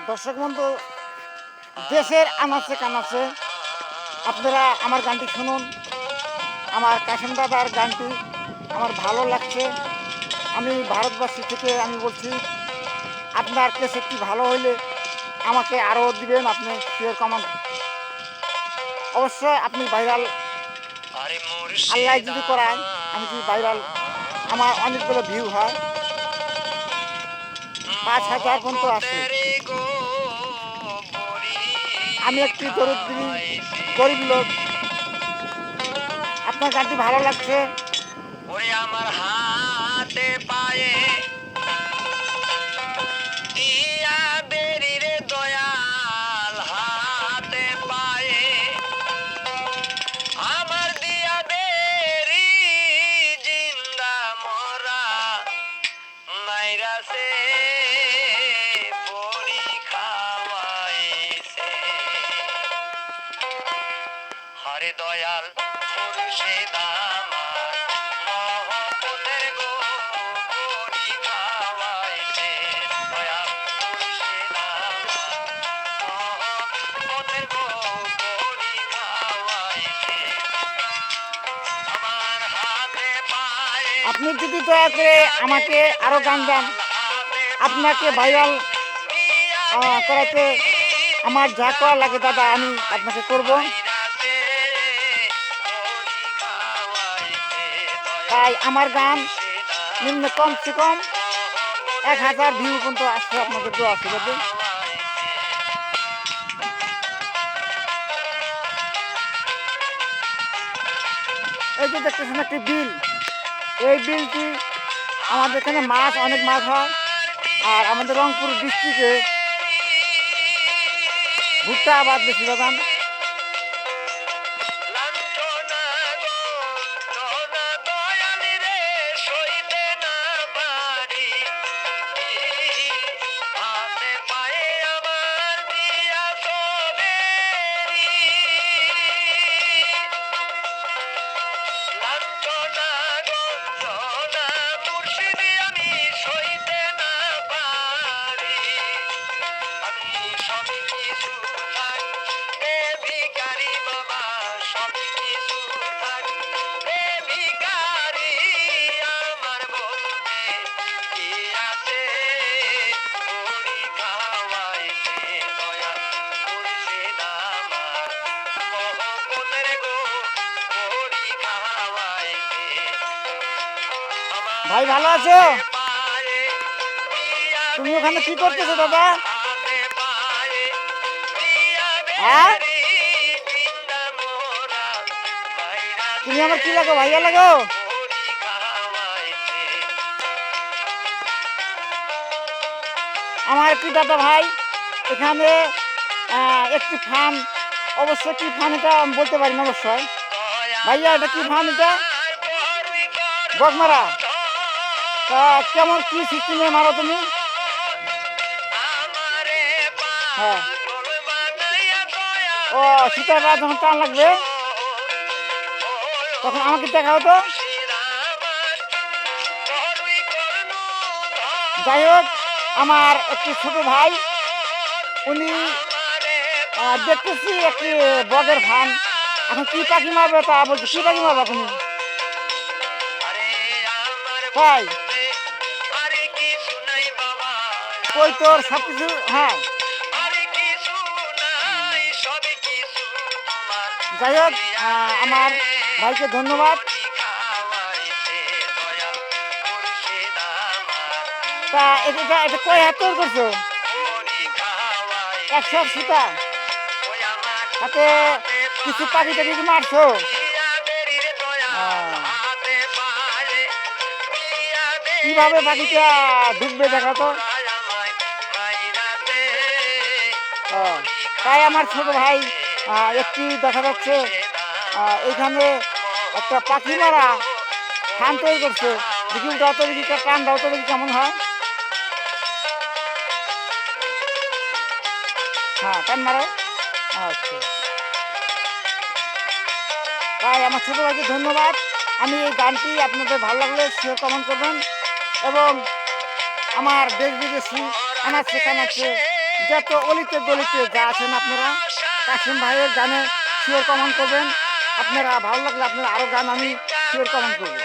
দর্শক বন্ধু, দেশের আনাচে কানাচে আপনারা আমার গানটি শুনুন। আমার কাশেম দাদার গানটি আমার ভালো লাগছে। আমি ভারতবর্ষ থেকে আমি বলছি, আপনার ক্যাসেটটি ভালো হইলে আমাকে আরও দিবেন। আপনি শেয়ার কমেন্ট অবশ্যই আপনি ভাইরাল, আল্লাহ যদি করায় আমি যদি ভাইরাল, আমার অনেকগুলো ভিউ হয়, 5,000 পর্যন্ত আসে। আমি একটি দরিদ্রী গরিব লোক, আপনার গানটি ভালো লাগছে। ওরে আমার হাতে পায়ে দিয়া বেরি রে দয়াল, হাতে পায়ে আমার দিয়া বেরি, জিন্দা মরা মাইরাছে বড়ি খাওয়াইছে। হরে দয়াল মুর্শিদ আমার মহব্বতের গো বড়ি খাওয়াইছে। দয়াল মুর্শিদ আমার মহব্বতের গো বড়ি খাওয়াইছে। আমার হাতে পায়ে আপনি যদি দয়া করে আমাকে আরও গান দেন, আপনাকে ভাইরাল করাতে আমার যা করা লাগে দাদা আমি আপনাকে করব। তাই আমার গান নিম্ন কমসে কম 1,000 ভিউ পর্যন্ত আসছে, আপনাকে দোয়া আশীর্বাদ। এই যে দেখতেছেন একটি বিল, এই বিলটি আমাদের এখানে মাছ, অনেক মাছ হয়। আর আমাদের রংপুর ডিস্ট্রিক্টে ভুট্টা আবাদ বেশি বাগান। ভাই ভালো আছো? তুমি ওখানে কি করতেছো দাদা? হ্যাঁ, তুমি আমার কি লাগো? ভাইয়া লাগো? আমার একটি দাদা ভাই এখানে একটি ফার্ম, অবশ্য কি ফার্ম এটা আমি বলতে পারি না অবশ্যই। ভাইয়া এটা কি ফার্ম? এটা বকমারা। তা কেমন কি সিস্টেমে মারো তুমি? হ্যাঁ, ও সীতারা যখন টান লাগবে তখন আমাকে দেখাও তো। যাই হোক, আমার একটি ছোট ভাই, উনি দেখতেছি একটি বগের ফান। এখন কি পাখি মারবে তা বলছে, কি পাখি মারবে তুমি? তাই কই তোর সব কিছু? হ্যাঁ, যাই হোক, আমার ভাইকে ধন্যবাদ। তা এটা এটা কয় হাত তৈরি করছো? 100 সুতা হাতে কিছু পাখি টাখি মারছো? কিভাবে পাখিটা ঢুকবে দেখা তো। তাই আমার ছোট ভাই একটি দেখা যাচ্ছে এইখানে একটা পাখি মারা ফান তৈরি করছে। দেখি উঠাও তো, দেখি টান দাও তো, দেখি কেমন হয়। হ্যাঁ, টান মারো। আচ্ছা, তাই আমার ছোটো ভাইকে ধন্যবাদ। আমি এই গানটি আপনাদের ভালো লাগলে শেয়ার কমেন্ট করবেন, এবং আমার দেশ বিদেশি আনাচে কানাচে যত অলিতে গলিতে যা আছেন আপনারা কাশেম ভাইয়ের গানে শিওর কমেন্ট করবেন। আপনারা ভালো লাগলে আপনারা আরও গান আমি শিওর কমেন্ট করবো।